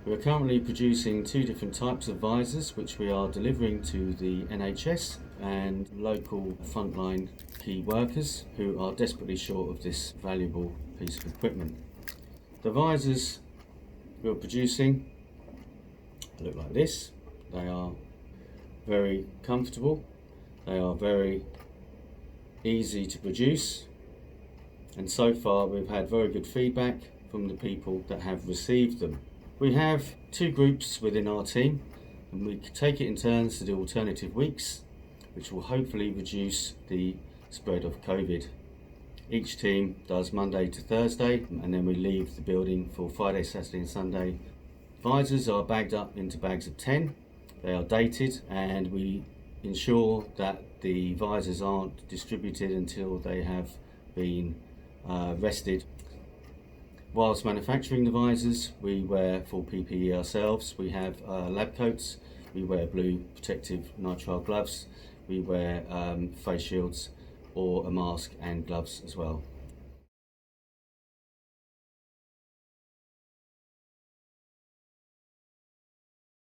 We're currently producing 2 different types of visors which we are delivering to the NHS and local frontline key workers who are desperately short of this valuable piece of equipment. The visors we're producing look like this. They are very comfortable, they are very easy to produce, and so far we've had very good feedback from the people that have received them. We have 2 groups within our team, and we take it in turns to do alternative weeks, which will hopefully reduce the spread of COVID. Each team does Monday to Thursday, and then we leave the building for Friday, Saturday and Sunday. Visors are bagged up into bags of 10. They are dated, and we ensure that the visors aren't distributed until they have been rested. Whilst manufacturing the visors, we wear full PPE ourselves. We have lab coats, we wear blue protective nitrile gloves, we wear face shields or a mask and gloves as well.